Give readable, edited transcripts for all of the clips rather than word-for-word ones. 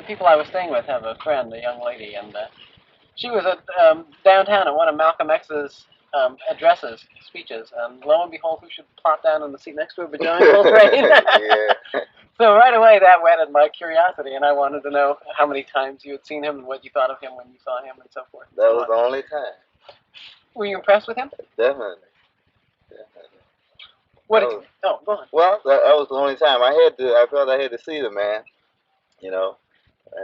the people I was staying with have a friend, a young lady, and she was at downtown at one of Malcolm X's speeches, and lo and behold, who should plop down on the seat next to her but John Coltrane? Yeah. So right away that whetted my curiosity, and I wanted to know how many times you had seen him and what you thought of him when you saw him and so forth. That was the only time. Were you impressed with him? Definitely. What did you, oh, go on. Well, that was the only time I felt I had to see the man, you know,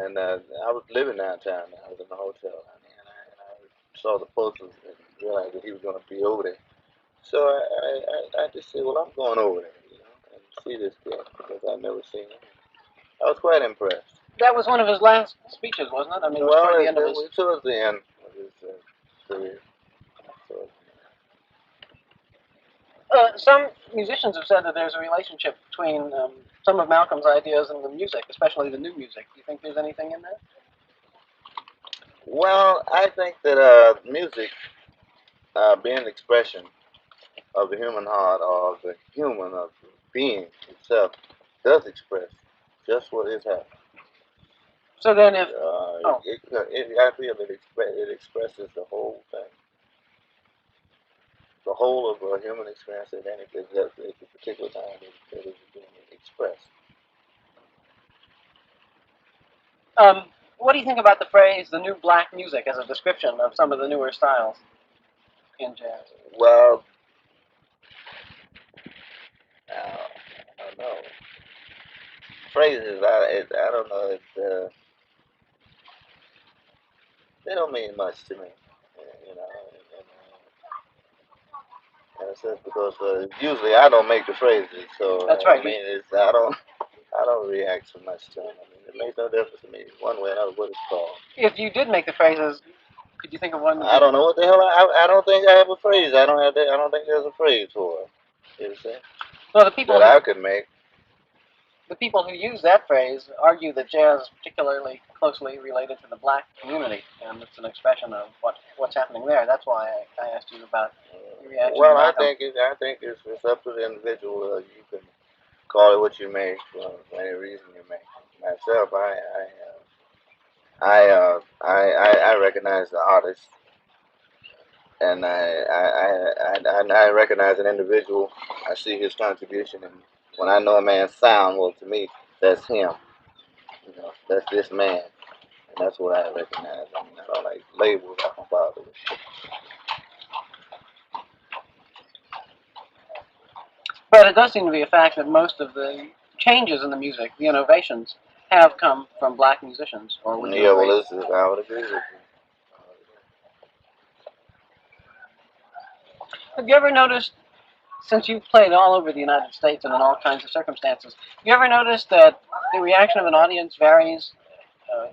and I was living downtown. I was in the hotel, and I saw the posters and realized that he was going to be over there. So I just said, well, I'm going over there, and see this guy because I've never seen him. I was quite impressed. That was one of his last speeches, wasn't it? I mean, it was Well, toward the end of his... it was towards the end of his career. So, some musicians have said that there's a relationship between some of Malcolm's ideas and the music, especially the new music. Do you think there's anything in that? well, I think that music, being an expression of the human heart or of the human of the being itself, does express just what is happening. So then if... I feel that it expresses the whole thing, the whole of a human experience at any particular time that is being expressed. What do you think about the phrase, the new black music, as a description of some of the newer styles in jazz? Well, I don't know. Phrases, I don't know. They don't mean much to me, you know. In a sense, because usually I don't make the phrases, so That's right. I mean, I don't react so much to them. I mean, it makes no difference to me one way or another what it's called. If you did make the phrases, could you think of one? I don't know what the hell. I don't think I have a phrase. I don't have that. I don't think there's a phrase for it. You see? Well, the people that I could make. The people who use that phrase argue that jazz is particularly closely related to the black community, and it's an expression of what's happening there. That's why I asked you about your reaction. Well, I think it's up to the individual. You can call it what you may for any reason you may. Myself, I recognize the artist, and I recognize an individual. I see his contribution, and when I know a man's sound, well, to me, that's him. You know, that's this man, and that's what I recognize. I mean, I don't like labels. I don't bother with. But it does seem to be a fact that most of the changes in the music, the innovations, have come from black musicians. Or would you Yeah, agree? well, I would agree with you. Have you ever noticed, since you've played all over the United States and in all kinds of circumstances, have you ever noticed that the reaction of an audience varies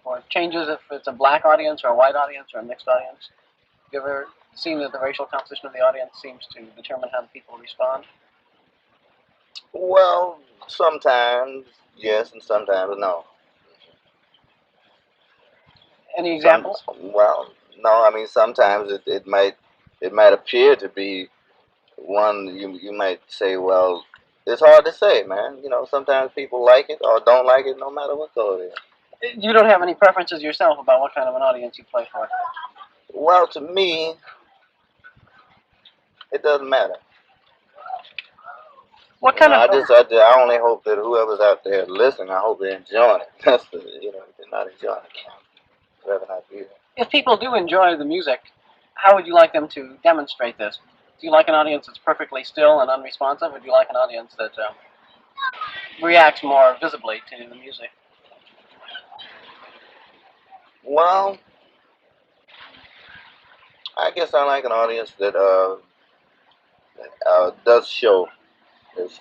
or changes if it's a black audience or a white audience or a mixed audience? Have you ever seen that the racial composition of the audience seems to determine how the people respond? Well, sometimes yes, and sometimes no. Any examples? Well, no. I mean, sometimes it might appear to be one. You might say, well, it's hard to say, man. You know, sometimes people like it or don't like it, no matter what color it is. You don't have any preferences yourself about what kind of an audience you play for? Well, to me, it doesn't matter. What kind of? I only hope that whoever's out there listening, I hope they're enjoying it. That's if they're not enjoying it, I'd rather not be there. If people do enjoy the music, how would you like them to demonstrate this? Do you like an audience that's perfectly still and unresponsive, or do you like an audience that reacts more visibly to the music? Well, I guess I like an audience that does show its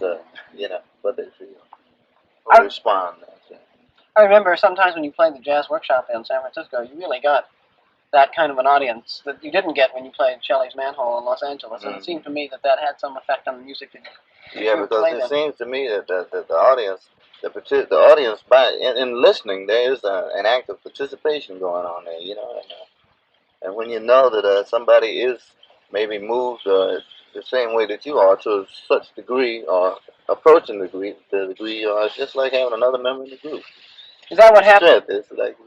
what they feel or respond. I remember sometimes when you played the jazz workshop in San Francisco, you really got that kind of an audience that you didn't get when you played Shelley's Manhole in Los Angeles. And it seemed to me that had some effect on the music that yeah, because it seems to me that the audience, the audience, in listening, there is an act of participation going on there, and when you know that somebody is maybe moved the same way that you are to such degree or approaching the degree, it's just like having another member in the group. Is that what happened? strength. It's like,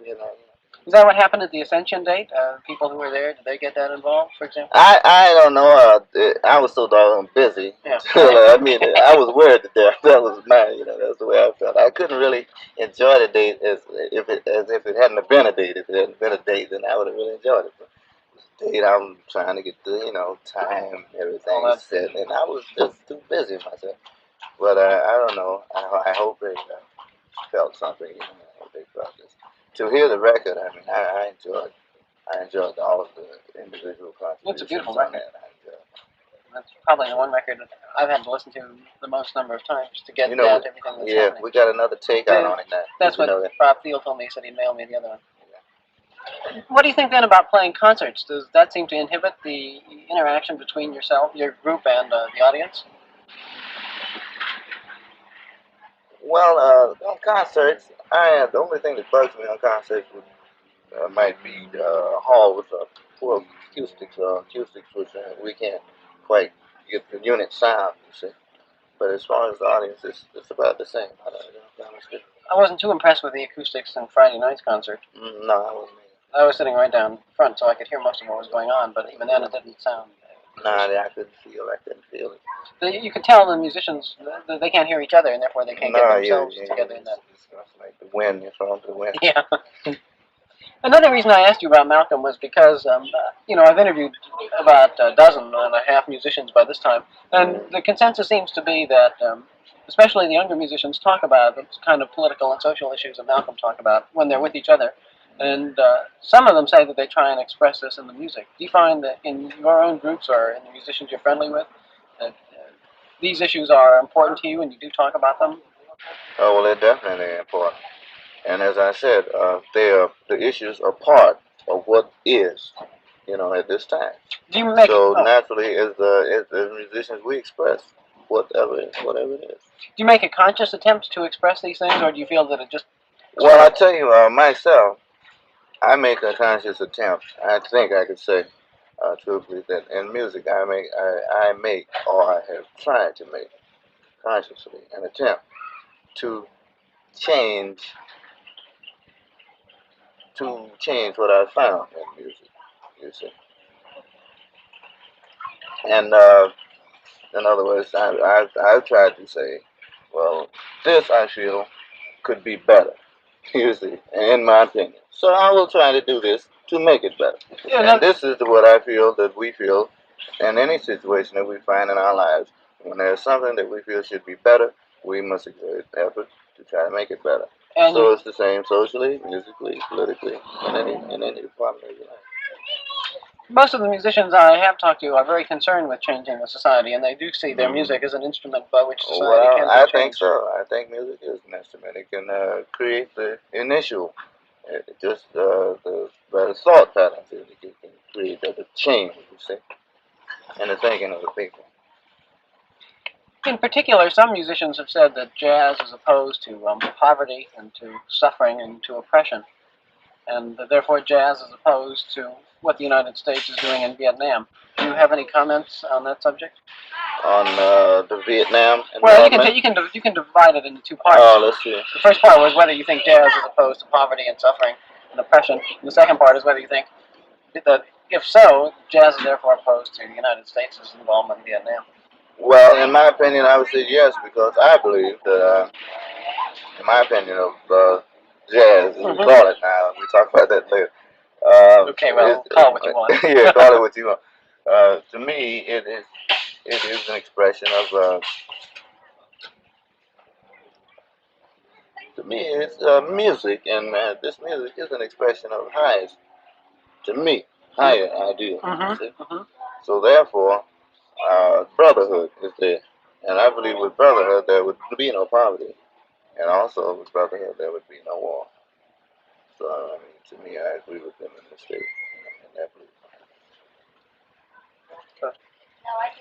Is that what happened at the Ascension date? People who were there, did they get that involved, for example? I don't know. I was so doggone busy. Yeah. I mean, I was worried to death. That was mine. That's the way I felt. I couldn't really enjoy the date as if it hadn't have been a date. If it hadn't been a date, then I would have really enjoyed it. But the date, I'm trying to get the time, everything set, and I was just too busy myself. But I don't know. I hope they felt something. I hope they felt this. To hear the record, I mean, I enjoyed all of the individual contributions. It's a beautiful record. That's probably the one record I've had to listen to the most number of times to get everything that's happening. We got another take out on it now. That's what Bob Thiel told me. He said he'd mail me the other one. What do you think then about playing concerts? Does that seem to inhibit the interaction between yourself, your group, and the audience? Well, on concerts, the only thing that bugs me on concerts might be hall with poor acoustics, which we can't quite get the unit sound, you see. But as far as the audience, it's about the same. I wasn't too impressed with the acoustics in Friday night's concert. No, I wasn't. I was sitting right down front, so I could hear most of what was going on, but even then it didn't sound. No, I couldn't feel it. You could tell the musicians, they can't hear each other, and therefore they can't get themselves together in that. It's like the wind, it's from the wind. Yeah. Another reason I asked you about Malcolm was because, I've interviewed about a dozen and a half musicians by this time, and the consensus seems to be that, especially the younger musicians, talk about the kind of political and social issues that Malcolm talked about when they're with each other. And some of them say that they try and express this in the music. Do you find that in your own groups or in the musicians you're friendly with, that these issues are important to you and you do talk about them? Oh, well, they're definitely important. And as I said, the issues are part of what is, at this time. Do you make naturally, as musicians, we express whatever it is. Do you make a conscious attempt to express these things, or do you feel that it just... Well, I tell you, myself, I make a conscious attempt. I think I could say, truthfully, that in music, I make, or I have tried to make, consciously, an attempt to change what I found in music, you see. And in other words, I've tried to say, well, this I feel could be better, you see, in my opinion. So I will try to do this to make it better. Yeah, and this is what I feel that we feel in any situation that we find in our lives. When there's something that we feel should be better, we must exert effort to try to make it better. And so it's the same socially, musically, politically, in any department of your life. Most of the musicians I have talked to are very concerned with changing the society, and they do see their music as an instrument by which society can be changed. I think so. I think music is an instrument. It can create the initial, just the thought patterns. It can create the change, you see, in the thinking of the people. In particular, some musicians have said that jazz is opposed to poverty and to suffering and to oppression, and that therefore jazz is opposed to what the United States is doing in Vietnam. Do you have any comments on that subject? On the Vietnam? Well, you can divide it into two parts. Oh, let's see. The first part was whether you think jazz is opposed to poverty and suffering and oppression. And the second part is whether you think that, if so, jazz is therefore opposed to the United States' involvement in Vietnam. Well, in my opinion, I would say yes, because I believe that, in my opinion of jazz, as we call it now, we talk about that later. Okay, well, call it what you want. Yeah, call it what you want. To me, it is an expression of. To me, it's music, and this music is an expression of highest. To me, higher ideal. So therefore, brotherhood is there, and I believe with brotherhood there would be no poverty, and also with brotherhood there would be no war. So I mean, to me, I agree with them in this state, in that belief.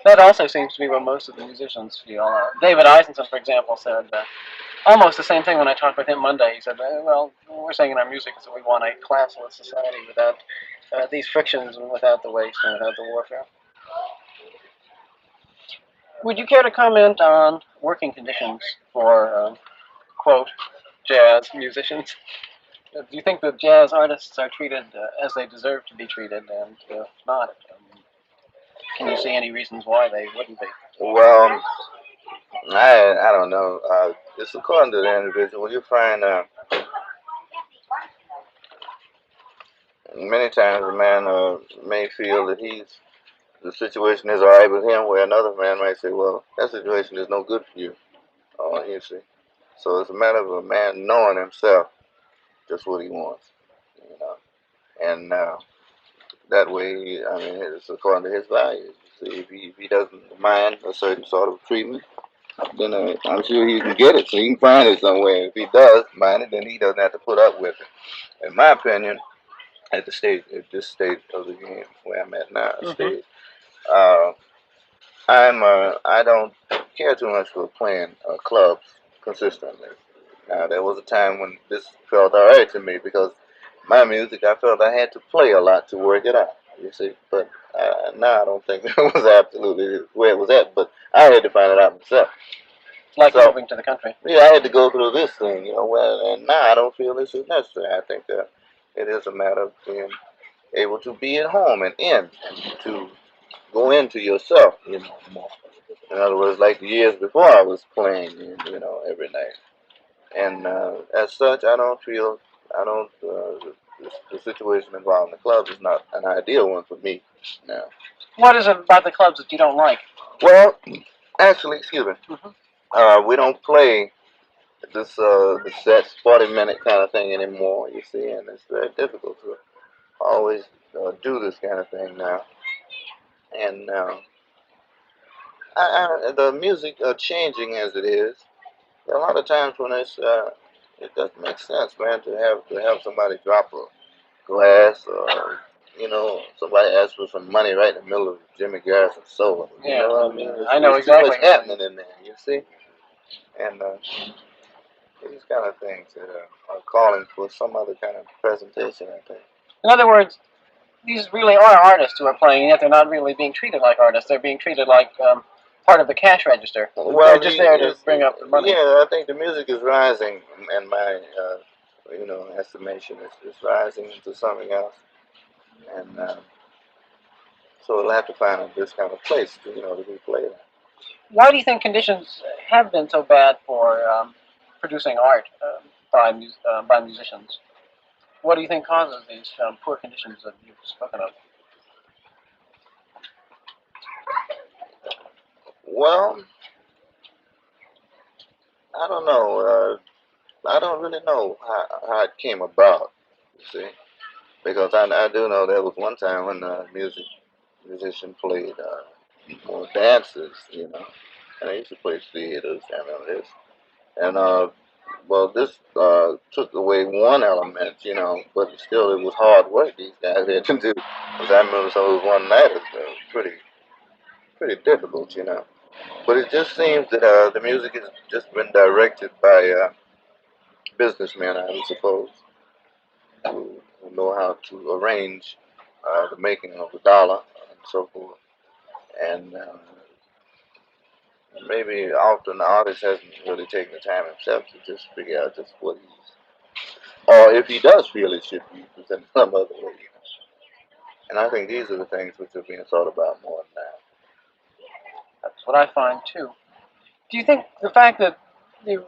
That also seems to be what most of the musicians feel. David Eisenson, for example, said almost the same thing when I talked with him Monday. He said, well, we're saying in our music is that we want a classless society without these frictions and without the waste and without the warfare. Would you care to comment on working conditions for, quote, jazz musicians. Do you think that jazz artists are treated as they deserve to be treated, and if not, can you see any reasons why they wouldn't be? Well, I don't know. It's according to the individual. You find many times a man may feel that the situation is all right with him, where another man might say, well, that situation is no good for you. You see. So it's a matter of a man knowing himself just what he wants, you know, and that way, I mean, it's according to his values. See, if he doesn't mind a certain sort of treatment, then I'm sure he can get it. So he can find it somewhere. If he does mind it, then he doesn't have to put up with it. In my opinion, at this stage of the game where I'm at now, stage, uh, I don't care too much for playing clubs consistently. Now there was a time when this felt alright to me because my music, I felt I had to play a lot to work it out. You see, but now I don't think it was absolutely where it was at. But I had to find it out myself. Like So moving to the country. yeah, I had to go through this thing, well, and now I don't feel this is necessary. I think that it is a matter of being able to be at home and to go into yourself, more. In other words, like the years before I was playing, every night. And as such, I don't, the situation involving the clubs is not an ideal one for me now. What is it about the clubs that you don't like? Well, actually, excuse me, we don't play the sets 40-minute kind of thing anymore, you see, and it's very difficult to always do this kind of thing now. And the music changing as it is, a lot of times when it doesn't make sense, man, to have somebody drop a glass or somebody asks for some money right in the middle of Jimmy Garrison's solo. You Yeah, know what I mean? I know There's too exactly. much happening in there, you see, and these kind of things that are calling for some other kind of presentation, I think. In other words, these really are artists who are playing, yet they're not really being treated like artists. They're being treated like part of the cash register. Well, They're just there to bring up the money. yeah, I think the music is rising, in my estimation. It's rising into something else, and so it'll have to find this kind of place to be played. Why do you think conditions have been so bad for producing art by musicians? What do you think causes these poor conditions that you've spoken of? Well, I don't know. I don't really know how it came about. You see, because I do know there was one time when musician played more dances, and I used to play theaters. I remember this, and well, this took away one element, but still it was hard work these guys had to do. Because I remember some of those one nighters were pretty difficult, But it just seems that the music has just been directed by businessmen, I would suppose, who know how to arrange the making of a dollar and so forth. And maybe often the artist hasn't really taken the time himself to just figure out just what he's, or if he does feel it should be presented some other way. And I think these are the things which are being thought about more now. That's what I find too. Do you think the fact that the,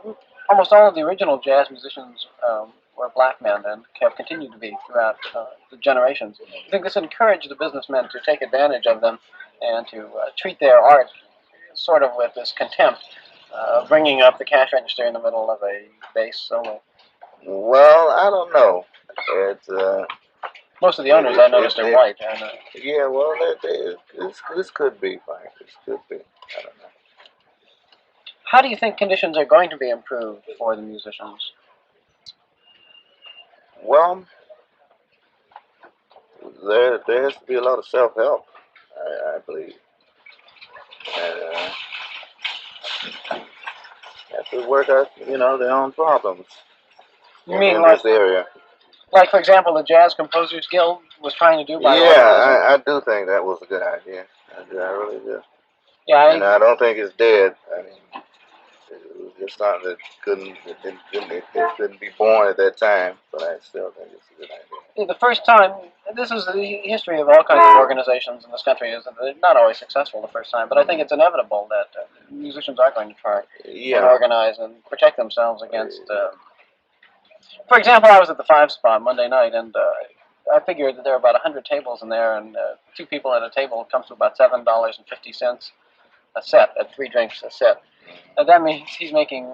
almost all of the original jazz musicians were black men and have continued to be throughout the generations, do you think this encouraged the businessmen to take advantage of them and to treat their art sort of with this contempt, bringing up the cash register in the middle of a bass solo? Well, I don't know. It's Most of the owners I noticed are white. And, yeah, well, this could be fine. This could be. I don't know. how do you think conditions are going to be improved for the musicians? Well, there has to be a lot of self help, I believe, and have to work out, their own problems You mean in like, this area. like for example, the Jazz Composers Guild was trying to do by Yeah, organizing? I do think that was a good idea. I really do. Yeah, And I don't think it's dead. I mean, It was just something that it couldn't be born at that time, but I still think it's a good idea. The first time, this is the history of all kinds of organizations in this country, is that they're not always successful the first time, but I think it's inevitable that musicians are going to try and organize and protect themselves against. For example, I was at the Five Spot Monday night, and I figured that there are about 100 tables in there, and two people at a table comes to about $7.50 a set, at 3 drinks a set. That means he's making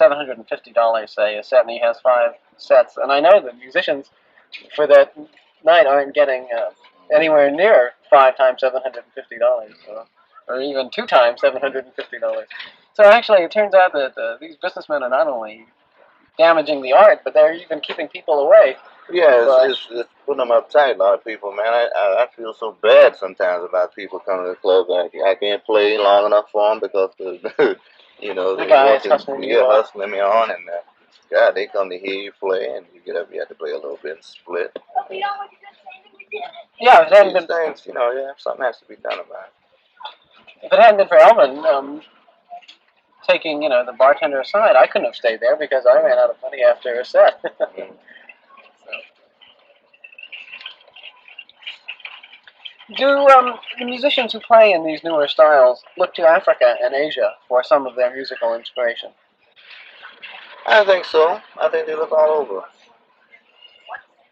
$750, say, a set, and he has 5 sets. And I know that musicians for that night aren't getting anywhere near 5 times $750, or even 2 times $750. So actually, it turns out that these businessmen are not only damaging the art, but they're even keeping people away. Yeah, it's putting them uptight. A lot of people, man. I feel so bad sometimes about people coming to the club. I can't play long enough for them because the the guy is hustling hustling me on, and God, they come to hear you play, and you get up, you have to play a little bit and split. Yeah, if it hadn't been things, something has to be done about it. If it hadn't been for Elvin taking the bartender aside, I couldn't have stayed there because I ran out of money after a set. Do the musicians who play in these newer styles look to Africa and Asia for some of their musical inspiration? I think so. I think they look all over.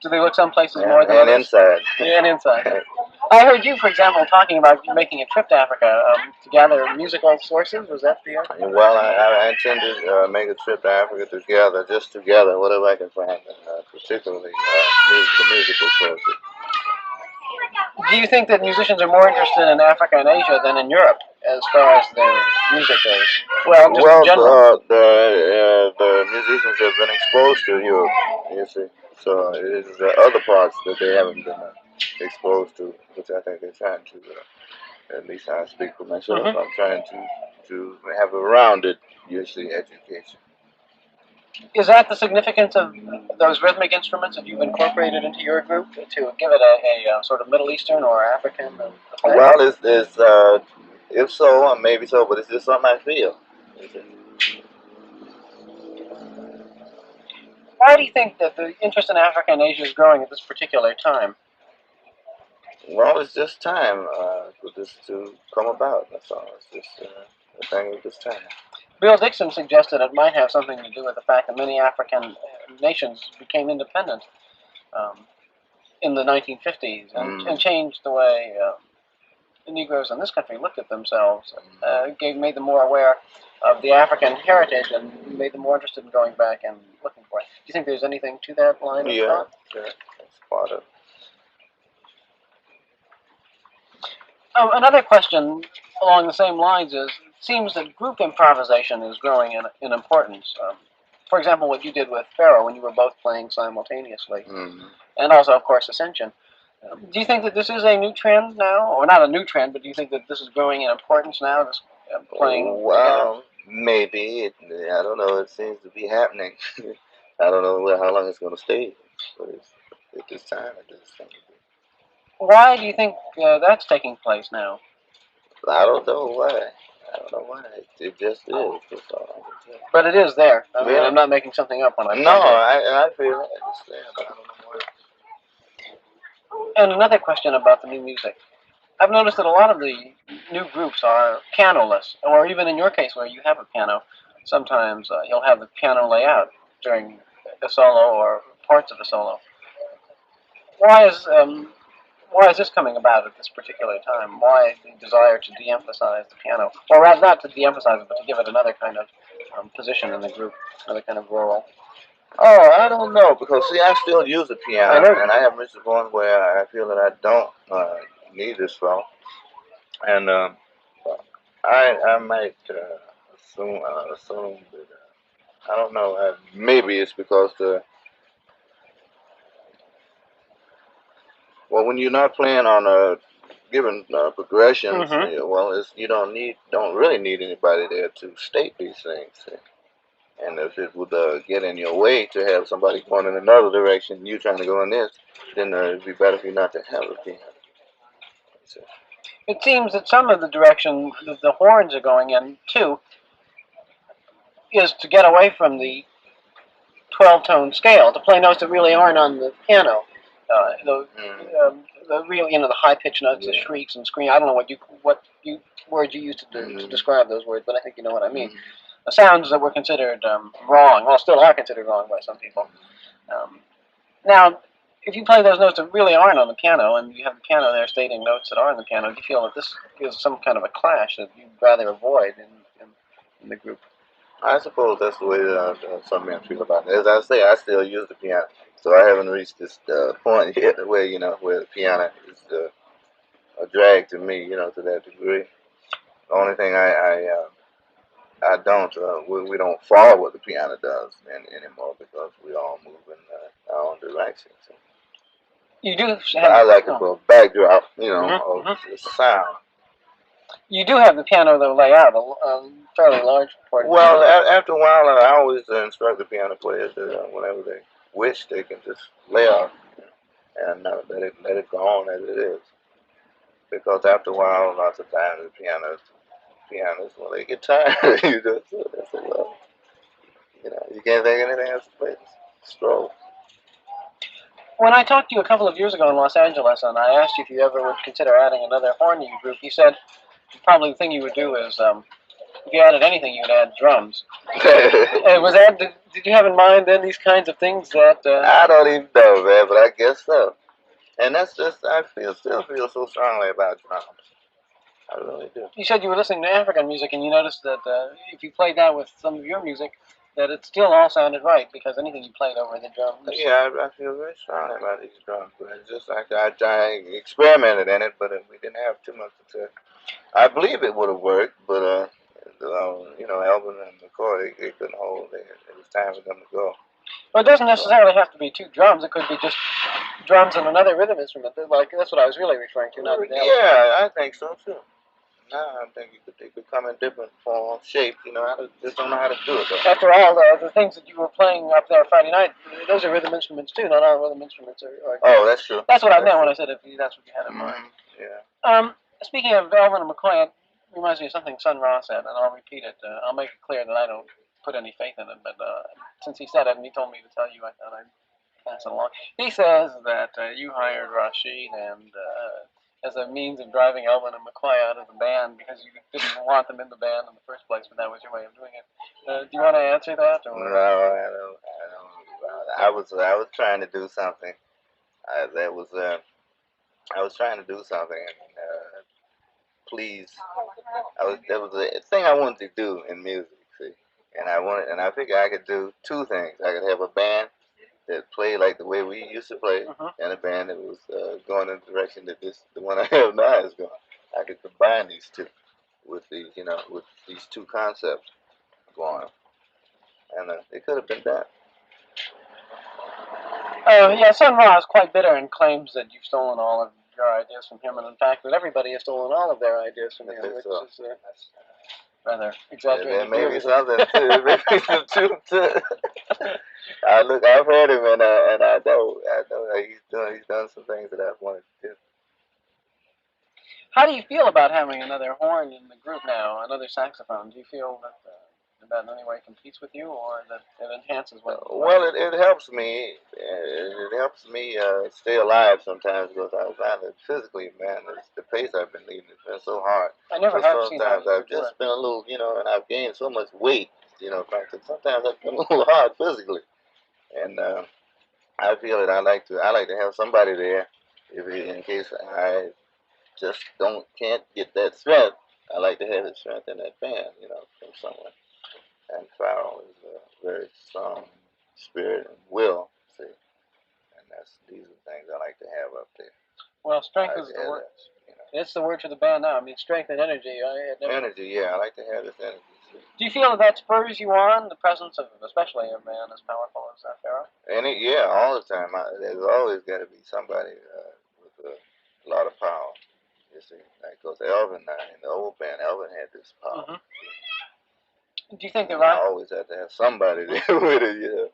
Do they look some places more than and others? Inside. Yeah, and inside. I heard you, for example, talking about making a trip to Africa to gather musical sources. Was that the? Well, I intend to make a trip to Africa together, whatever I can find, particularly the musical sources. Do you think that musicians are more interested in Africa and Asia than in Europe, as far as their music goes? Well, just in general. The musicians have been exposed to Europe, you see. So it is the other parts that they haven't been exposed to, which I think they're trying to. At least I speak for myself. Mm-hmm. I'm trying to have a rounded, usually, education. Is that the significance of those rhythmic instruments that you've incorporated into your group to give it a sort of Middle Eastern or African effect? Well, if so, maybe so, but it's just something I feel. Why do you think that the interest in Africa and Asia is growing at this particular time? Well, it's just time for this to come about. That's all. It's just a thing of this time. Bill Dixon suggested it might have something to do with the fact that many African nations became independent in the 1950s and changed the way the Negroes in this country looked at themselves. Made them more aware of the African heritage and made them more interested in going back and looking for it. Do you think there's anything to that line of thought? Yeah, that's part of it. Another question along the same lines is, it seems that group improvisation is growing in importance. For example, what you did with Pharaoh when you were both playing simultaneously, and also, of course, Ascension. Do you think that this is a new trend now, or not a new trend, but do you think that this is growing in importance now, this playing together? Maybe. I don't know. It seems to be happening. I don't know how long it's going to stay, but at this time, it does seem to be. Why do you think that's taking place now? I don't know why. I don't know why. It just is. That's all I can tell. But it is there. I mean, I'm not making something up when I No, I feel it. It's there, but I don't know why. And another question about the new music. I've noticed that a lot of the new groups are pianoless, or even in your case where you have a piano, sometimes you'll have the piano layout during a solo or parts of a solo. Why is this coming about at this particular time? Why the desire to de-emphasize the piano, or rather not to de-emphasize it, but to give it another kind of position in the group, another kind of role? Oh, I don't know, because see, I still use the piano, and I have reached the point where I feel that I don't need this song, and I might assume that I don't know. Maybe it's because when you're not playing on a given progressions, you don't really need anybody there to state these things. And if it would get in your way to have somebody going in another direction, you trying to go in this, then it'd be better for you not to have a piano. It seems that some of the direction that the horns are going in too is to get away from the 12-tone scale, to play notes that really aren't on the piano. The real, the high pitched notes, the shrieks and screams. I don't know what words you used to describe those words, but I think you know what I mean. The sounds that were considered wrong, well, still are considered wrong by some people. Now, if you play those notes that really aren't on the piano, and you have the piano there stating notes that are on the piano, do you feel that this is some kind of a clash that you'd rather avoid in the group? I suppose that's the way some men feel about it. As I say, I still use the piano, so I haven't reached this point yet where where the piano is a drag to me, to that degree. The only thing I don't we don't follow what the piano does anymore because we all move in our own direction. So. You do. I like it for a backdrop, of the sound. You do have the piano though lay out a fairly large part. Well, after a while, I always instruct the piano players that whenever they wish, they can just lay out and let it go on as it is. Because after a while, lots of times the pianists when they get tired, they say, well, you can't think of anything else to play. Stroll. When I talked to you a couple of years ago in Los Angeles, and I asked you if you ever would consider adding another horn to your group, you said probably the thing you would do is if you added anything, you would add drums. Was that did you have in mind then these kinds of things that? I don't even know, man, but I guess so. And that's just I still feel so strongly about drums. I really do. You said you were listening to African music, and you noticed that if you played that with some of your music, that it still all sounded right because anything you played over the drums. Yeah, I feel very strongly about these drums, but it's just like I experimented in it, but we didn't have too much to. I believe it would have worked, but Elvin and McCoy, they couldn't hold it. It was time for them to go. Well, it doesn't necessarily have to be two drums. It could be just drums and another rhythm instrument. Like that's what I was really referring to. Not yeah, I think so too. No, I think they could come in different forms, shapes. I just don't know how to do it. Though. After all, the things that you were playing up there Friday night, those are rhythm instruments too. Not all rhythm instruments are. Oh, that's true. That's what I meant when I said if that's what you had in mind. Yeah. Speaking of Elvin and McCoy, it reminds me of something Sun Ra said, and I'll repeat it. I'll make it clear that I don't put any faith in it, but since he said it and he told me to tell you, I thought I'd pass it along. He says that you hired Rashid and as a means of driving Elvin and McCoy out of the band because you didn't want them in the band in the first place, but that was your way of doing it. Do you want to answer that? Or? No, I don't. I was trying to do something. I was trying to do something and please. There was a thing I wanted to do in music, see, and I figured I could do two things. I could have a band that played like the way we used to play, and a band that was going in the direction that the one I have now is going. I could combine these two with with these two concepts going, and it could have been done. Yeah, Sun Ra is quite bitter and claims that you've stolen all of your ideas from him, and in fact that everybody has stolen all of their ideas from him, which is rather exaggerated. Yeah, maybe something to maybe some truth to. I've heard him, and I know that he's done some things that I've wanted to do. How do you feel about having another horn in the group now, another saxophone? Do you feel that that in any way competes with you, or that it enhances what? Well, it helps me. It helps me stay alive sometimes because I find that physically, man, the pace I've been leading has been so hard. I never have seen that. Sometimes I've just been a little, and I've gained so much weight, sometimes I've been a little hard physically, and I feel that I like to have somebody there in case I just can't get that strength. I like to have the strength in that band, from someone. And Farrell is a very strong spirit and will, see. And these are the things I like to have up there. Well, strength is the word. It's the word to the band now. I mean, strength and energy. Energy, yeah. I like to have this energy. See. Do you feel that spurs you on, the presence of, especially a man as powerful as Farrell? Yeah, all the time. There's always got to be somebody with a lot of power. You see, because Elvin in the old band, Elvin had this power. Do you think that I always have to have somebody there with it,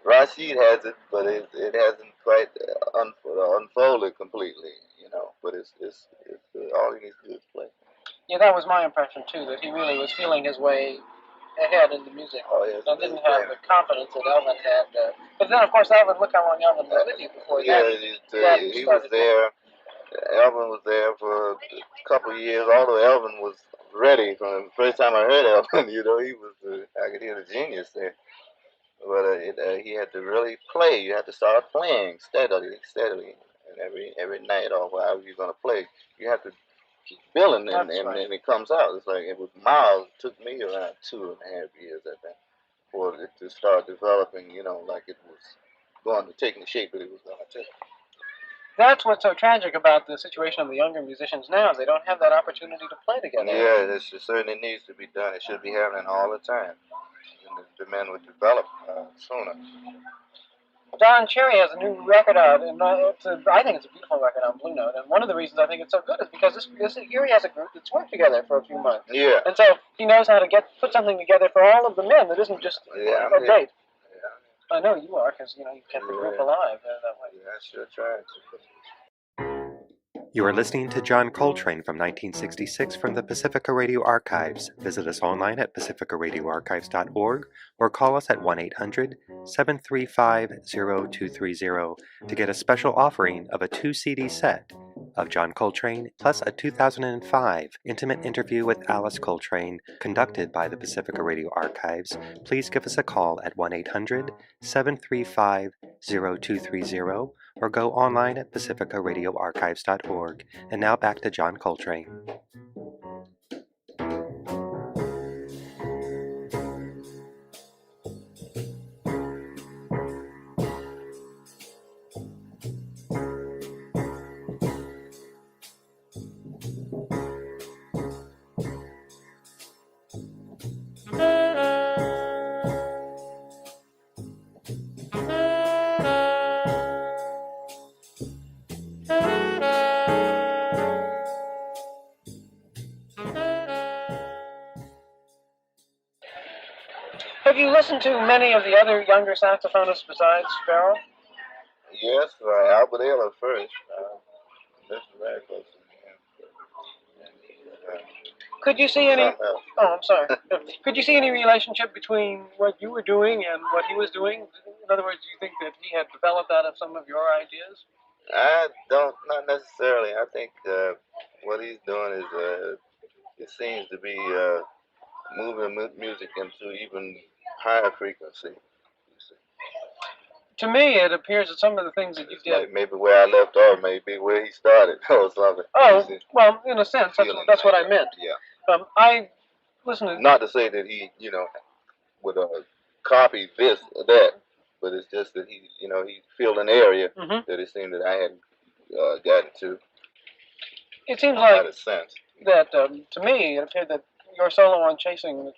Rashid has it, but it hasn't quite unfolded completely, But it's all he needs to do is play. Yeah, that was my impression too. That he really was feeling his way ahead in the music. Oh yes, And didn't have the confidence that Elvin had. But then, of course, Elvin, look how long Elvin was with you before yeah, that he was started. there. Elvin was there for a couple of years. Although Elvin was ready from the first time I heard Elvin, he was. I could hear the genius there. But he had to really play. You had to start playing steadily, and every night or whatever you're gonna play, you have to keep building, and it comes out. It's like it was Miles. It took me around 2.5 years, I think, for it to start developing. Like it was going to taking the shape that it was going to take. That's what's so tragic about the situation of the younger musicians now. Is they don't have that opportunity to play together. Yeah, it certainly needs to be done. It should be happening all the time. And the men would develop sooner. Don Cherry has a new record out, and I think it's a beautiful record on Blue Note. And one of the reasons I think it's so good is because this year he has a group that's worked together for a few months. Yeah. And so he knows how to put something together for all of the men that isn't just a date. Yeah. I know you are, because you kept the group alive that way. Yeah, I sure tried to. You are listening to John Coltrane from 1966 from the Pacifica Radio Archives. Visit us online at pacificaradioarchives.org or call us at 1-800-735-0230 to get a special offering of a 2-CD set of John Coltrane plus a 2005 intimate interview with Alice Coltrane conducted by the Pacifica Radio Archives. Please give us a call at 1-800-735-0230 or go online at pacificaradioarchives.org. And now back to John Coltrane. Have you listened to many of the other younger saxophonists besides Farrell? Yes, Albert Ayler first. That's very close to him. Could you see any? Oh, I'm sorry. Could you see any relationship between what you were doing and what he was doing? In other words, do you think that he had developed out of some of your ideas? I don't, not necessarily. I think what he's doing is it seems to be moving music into even higher frequency. To me, it appears that some of the things that you did, like maybe where I left off, maybe where he started or something. Oh, well, in a sense, that's what I meant. Yeah. I listen to. Not to say that he, would copy this or that, but it's just that he filled an area that it seemed that I hadn't gotten to. It seems like sense. That to me, it appeared that your solo on chasing the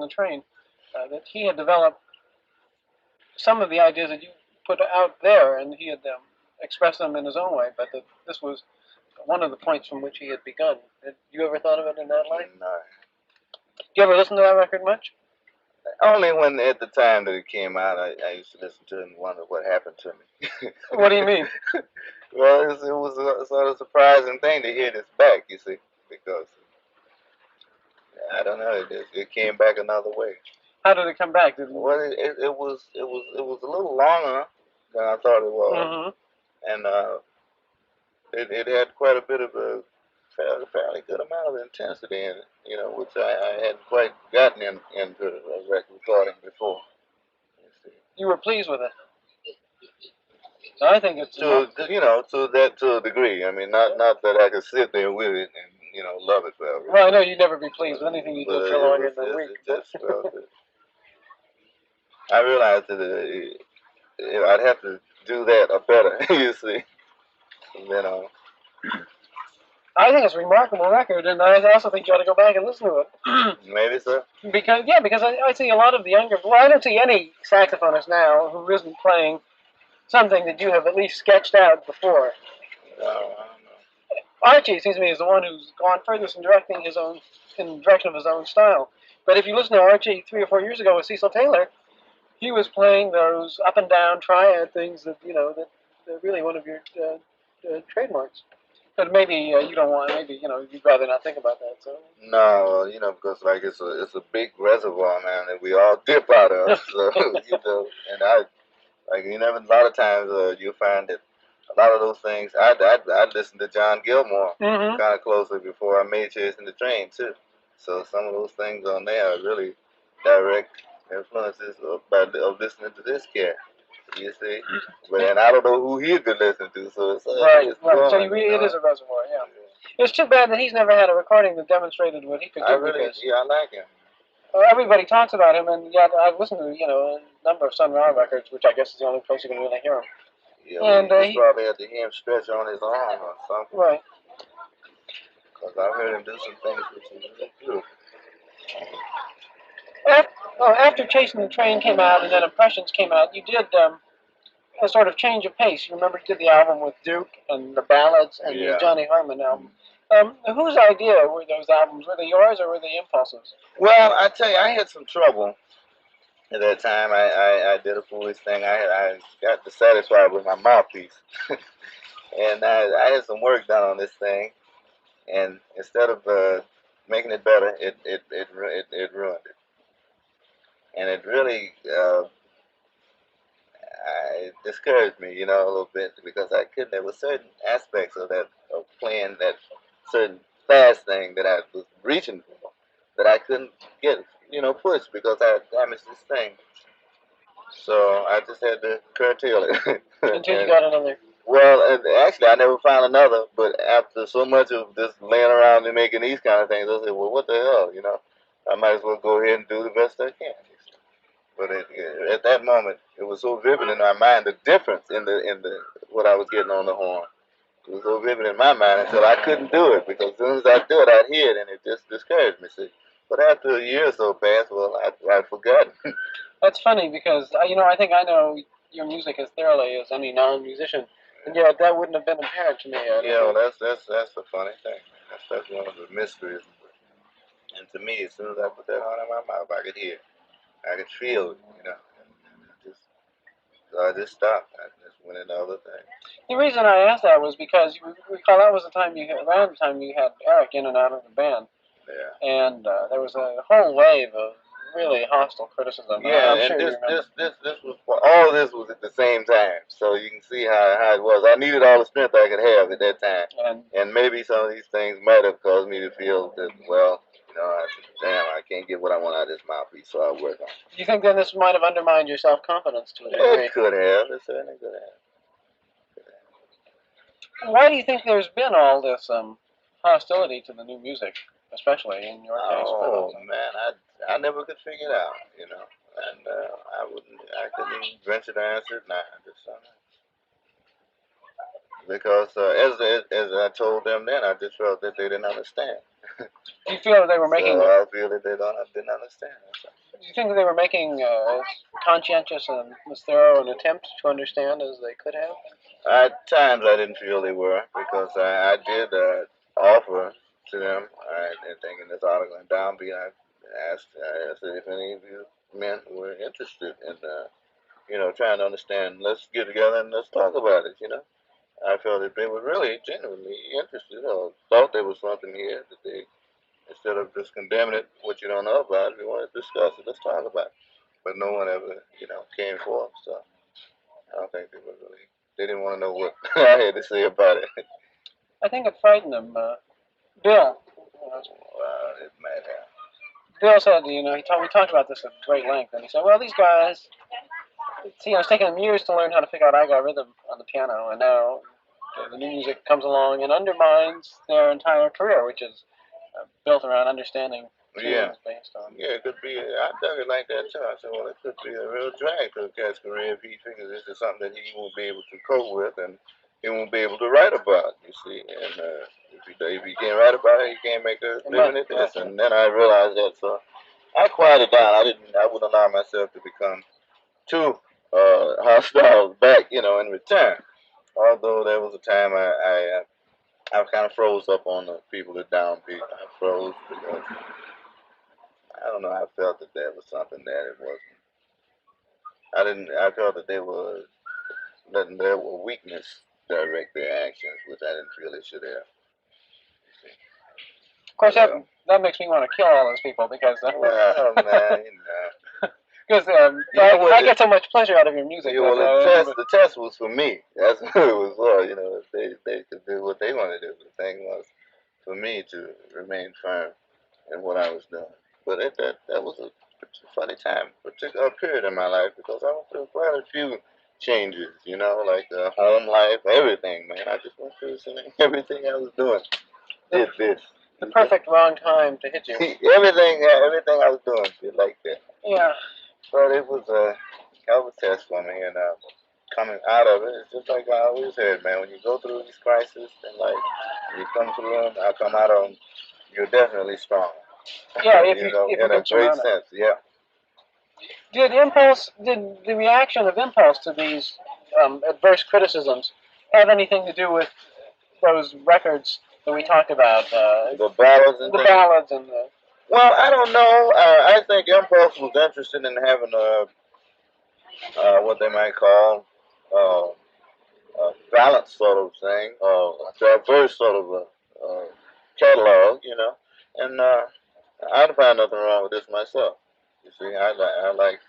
train, that he had developed some of the ideas that you put out there, and he had expressed them in his own way. But that this was one of the points from which he had begun. Had you ever thought of it in that light? No. Did you ever listen to that record much? Only when at the time that it came out, I used to listen to it and wonder what happened to me. What do you mean? Well, it was a sort of surprising thing to hear this back, you see, because I don't know, it came back another way. How did it come back? Well, it was a little longer than I thought it was, and it had quite a bit of a fairly good amount of intensity in it, which I hadn't quite gotten into a record recording before. You were pleased with it. I think it's to a degree. I mean, not that I could sit there with it and love it forever. Well, I know you'd never be pleased with anything you did for longer than a week. I realized that I'd have to do that or better. You see, and then I think it's a remarkable record, and I also think you ought to go back and listen to it. Maybe so. Because I see a lot of the younger. Well, I don't see any saxophonist now who isn't playing something that you have at least sketched out before. I don't know. Archie seems to me is the one who's gone furthest in directing in the direction of his own style. But if you listen to Archie 3 or 4 years ago with Cecil Taylor, he was playing those up and down triad things that they're really one of your trademarks. But maybe you don't want. Maybe you'd rather not think about that. So. No, because like it's a big reservoir, man, that we all dip out of. So and I like a lot of times you find that a lot of those things. I listened to John Gilmore Mm-hmm. kind of closely before I made Chasing the Train too. So some of those things on there are really direct influences of listening to this cat. You see, but and I don't know who he'd been listening to, so Right. it's Right. So growing. it is a reservoir. Yeah. It's too bad that he's never had a recording that demonstrated what he could do. I like him. Everybody talks about him, and yet I've listened to a number of Sun Ra records, which I guess is the only place you can really hear him. Yeah, and we just probably had to hear him stretch on his arm or something. Right. Because I heard him do some things which is really beautiful. After Chasing the Train came out, and then Impressions came out, you did a sort of change of pace. You remember you did the album with Duke and the ballads and the Johnny Harmon album. Whose idea were those albums? Were they yours or were they Impulses? Well, I tell you, I had some trouble at that time. I did a foolish thing. I got dissatisfied with my mouthpiece. And I had some work done on this thing. And instead of making it better, it ruined it. And it really it discouraged me, a little bit because I couldn't. There were certain aspects of playing that certain fast thing that I was reaching for that I couldn't get, pushed because I had damaged this thing. So I just had to curtail it. Until you got another. Well, actually, I never found another. But after so much of just laying around and making these kind of things, I said, "Well, what the hell?" I might as well go ahead and do the best I can. But at that moment, it was so vivid in my mind the difference in the what I was getting on the horn. It was so vivid in my mind until I couldn't do it because as soon as I do it, I'd hear it and it just discouraged me. See, but after a year or so passed, well, I'd forgotten. That's funny because I think I know your music as thoroughly as any non-musician, and yet that wouldn't have been apparent to me. Yeah, well, that's the funny thing. That's one of the mysteries. And to me, as soon as I put that on in my mouth, I could hear, I could feel it, so I just stopped. I just went into other things. The reason I asked that was because you recall that was the time around the time you had Eric in and out of the band. Yeah. And there was a whole wave of really hostile criticism. Yeah, I'm and sure this was all of this was at the same time, so you can see how it was. I needed all the strength I could have at that time, and maybe some of these things might have caused me to feel that I said, damn, I can't get what I want out of this mouthpiece, so I work on it. Do you think then this might have undermined your self-confidence to a degree? It could have. It certainly could have. Why do you think there's been all this hostility to the new music, especially in your case? Oh man, I never could figure it out, and I couldn't even venture to answer it now. Just because as I told them then, I just felt that they didn't understand. Do you feel that they were making? So I feel that they didn't understand. Do you think that they were making as conscientious and as thorough an attempt to understand as they could have? At times I didn't feel they were because I did offer to them. I think in this article in Downbeat, I said if any of you men were interested in trying to understand, let's get together and let's talk about it. I felt that they were really genuinely interested or thought there was something here that they, instead of just condemning it, what you don't know about it, we want to discuss it, let's talk about it. But no one ever, came forth, so I don't think they were really, they didn't want to know what I had to say about it. I think it frightened them. Bill. It might have. Bill said, we talked about this at great length, and he said, well, these guys, it's taken them years to learn how to pick out I Got Rhythm on the piano, and now the new music comes along and undermines their entire career, which is built around understanding tunes based on. Yeah, it could be. I dug it like that too. I said, well, it could be a real drag to the cat's career if he figures this is something that he won't be able to cope with and he won't be able to write about. You see, and if he can't write about it, he can't make a living at this. And then I realized that, so I quieted down. I wouldn't allow myself to become too hostile back, in return. Although there was a time I kind of froze up on the people at Downbeat. I froze because I don't know. I felt that there was something there. It wasn't. I didn't. I felt that they were letting their weakness direct their actions, which I didn't feel they should have. Of course, that makes me want to kill all those people because well, man, you know. because You know what I get so much pleasure out of your music. Yeah, well, the test was for me. That's what it was for. You know, they could do what they want to do. The thing was for me to remain firm in what I was doing. But that was a funny time, particular period in my life because I went through quite a few changes. You know, like home life, everything, man. I just went through everything I was doing. Did this. The perfect wrong time to hit you. everything I was doing, did like that. Yeah. But it was a hell of a test for me, and coming out of it, it's just like I always said, man. When you go through these crises in life, you come through them, I come out of them, you're definitely strong. Yeah, if you you know, if in you a great sense, yeah. Did the reaction of impulse to these adverse criticisms have anything to do with those records that we talked about? The ballads and the ballads and the. Well, I don't know. I think impulse was interested in having what they might call a balanced sort of thing, or a diverse sort of a catalog, you know. And I don't find nothing wrong with this myself. You see, I like.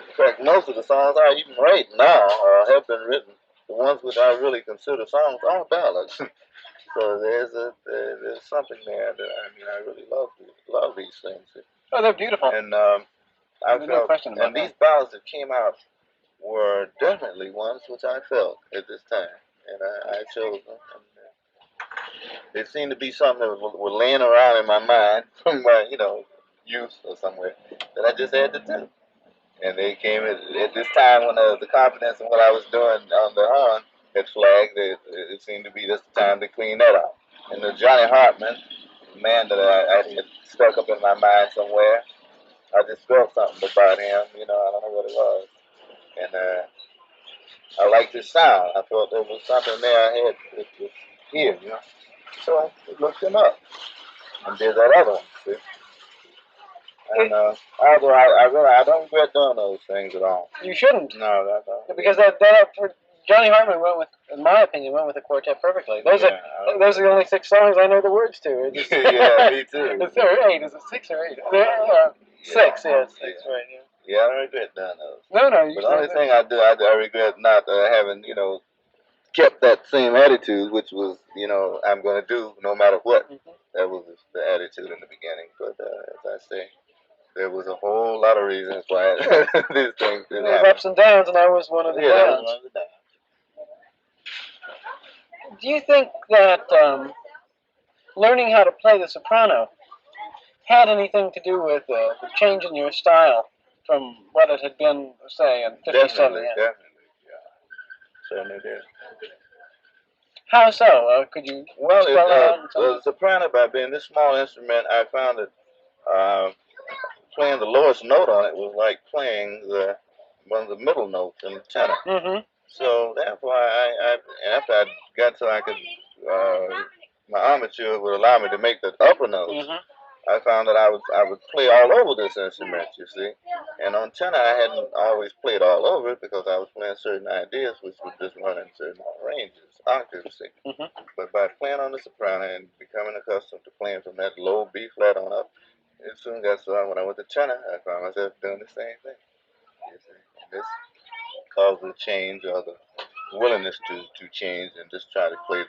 In fact, most of the songs I even write now have been written. The ones which I really consider songs are ballads. So there's something there that I mean I really love these things. Oh, they're beautiful. And I felt, no question about and these ballads that came out were definitely ones which I felt at this time, and I chose them. And, they seemed to be something that was laying around in my mind from my youth or somewhere that I just had to do. And they came at this time when the confidence in what I was doing on the horn had flagged. It seemed to be just the time to clean that up. And the Johnny Hartman, the man that I had stuck up in my mind somewhere, I just felt something about him. You know, I don't know what it was. And I liked his sound. I felt there was something there I had to hear, you know. So I looked him up and did that other one, see. And although I don't regret doing those things at all. You shouldn't. No, I don't. Because that for Johnny Hartman went with, in my opinion, went with the quartet perfectly. Those are the only 6 songs I know the words to. Just, yeah, me too. Is there 8? Is it 6 or 8? 6, yeah, 6, right? Yeah. Yeah, I don't regret doing those. No. But the only thing I do, I regret not having, kept that same attitude, which was, I'm going to do no matter what. Mm-hmm. That was the attitude in the beginning. But as I say, there was a whole lot of reasons why these things didn't happen. There was ups and downs, and I was one of the downs. One of the downs. Do you think that learning how to play the soprano had anything to do with the change in your style from what it had been, say, in 57? Definitely, yeah. Certainly did. How so? Could you spell that out? The soprano, by being this small instrument, I found that playing the lowest note on it was like playing one of the middle notes in the tenor. Mm-hmm. So therefore, after I got so I could, my armature would allow me to make the upper notes. Mm-hmm. I found that I would play all over this instrument, you see. And on tenor, I hadn't always played all over it because I was playing certain ideas which would just run in certain ranges, octaves, see. Mm-hmm. But by playing on the soprano and becoming accustomed to playing from that low B flat on up, it soon got so when I went to tenor, I found myself doing the same thing. You see. And this caused the change or the willingness to change and just try to play as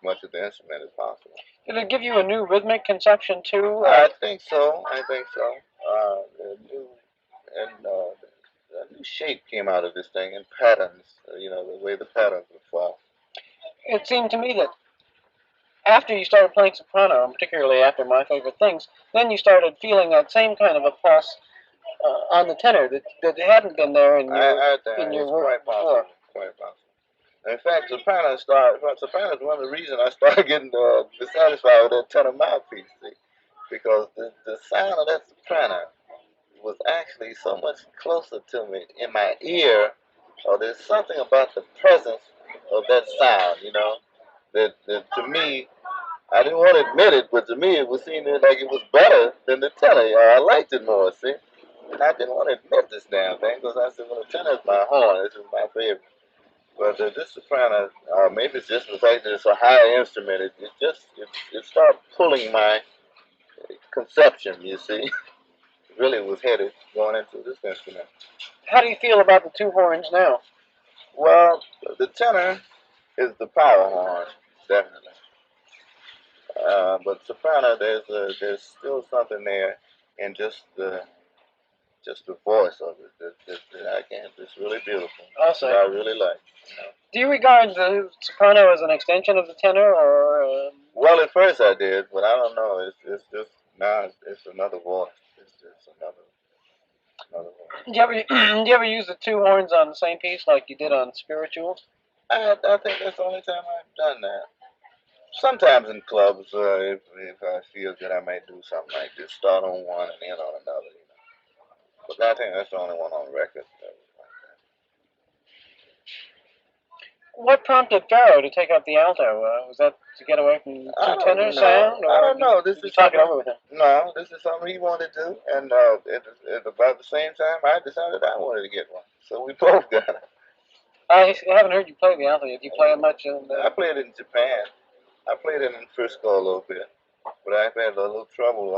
much of the instrument as possible. Did it give you a new rhythmic conception too? I think so. A new shape came out of this thing and patterns. The way the patterns would fall. It seemed to me that after you started playing soprano, and particularly after My Favorite Things, then you started feeling that same kind of a pulse on the tenor that hadn't been there in your work before. Quite possible. In fact, soprano is one of the reasons I started getting dissatisfied with that tenor mouthpiece, see? Because the sound of that soprano was actually so much closer to me in my ear, or there's something about the presence of that sound, that to me, I didn't want to admit it, but to me it was seeming like it was better than the tenor. I liked it more, see? And I didn't want to admit this damn thing because I said, well, the tenor is my horn. This is my favorite. But this soprano, maybe it's just the fact that it's a high instrument. It started pulling my conception. You see, really was headed going into this instrument. How do you feel about the two horns now? Well, the tenor is the power horn, definitely. But soprano, there's still something there, in just the voice of it that I can't. It's really beautiful. Also, That I really like. You know? do you regard the soprano as an extension of the tenor, or? Well, at first I did, but I don't know. It's just now it's another voice. It's just another voice. Do you ever use the two horns on the same piece like you did on Spirituals? I think that's the only time I've done that. Sometimes in clubs, if I feel that I might do something like this, start on one and end on another. You know. But I think that's the only one on record. What prompted Pharaoh to take up the alto? Was that to get away from two tenor sound? Or I don't know. This did you is talk it something. over with him? No, this is something he wanted to do, and at about the same time, I decided I wanted to get one. So we both got it. I haven't heard you play the alto yet. Do you play it much? I played it in Japan. I played it in Frisco a little bit, but I've had a little trouble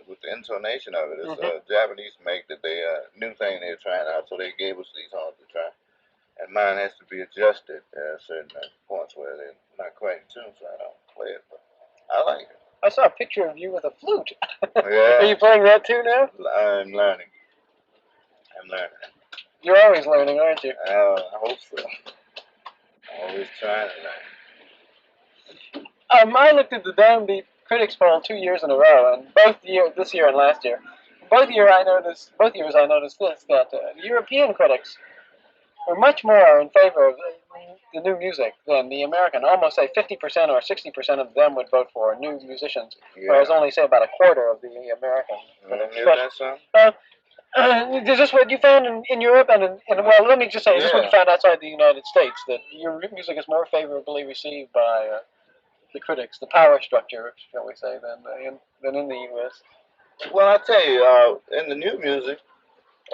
with the intonation of it. It's a Japanese make that they new thing they're trying out, so they gave us these horns to try. And mine has to be adjusted at certain points where they're not quite in tune, so I don't play it. But I like it. I saw a picture of you with a flute. Yeah. Are you playing that too now? I'm learning. I'm learning. You're always learning, aren't you? I hope so. I'm always trying to learn. I looked at the Downbeat Critics poll 2 years in a row, and this year and last year, both years I noticed this, that European critics were much more in favor of the new music than the American. Almost say 50% or 60% of them would vote for new musicians, whereas only say about a quarter of the American critics. Is that something? Is this what you found in Europe well, let me just say, is this what you found outside the United States, that your music is more favorably received by the critics, the power structure, shall we say, than in the U.S.? Well, I tell you, in the new music,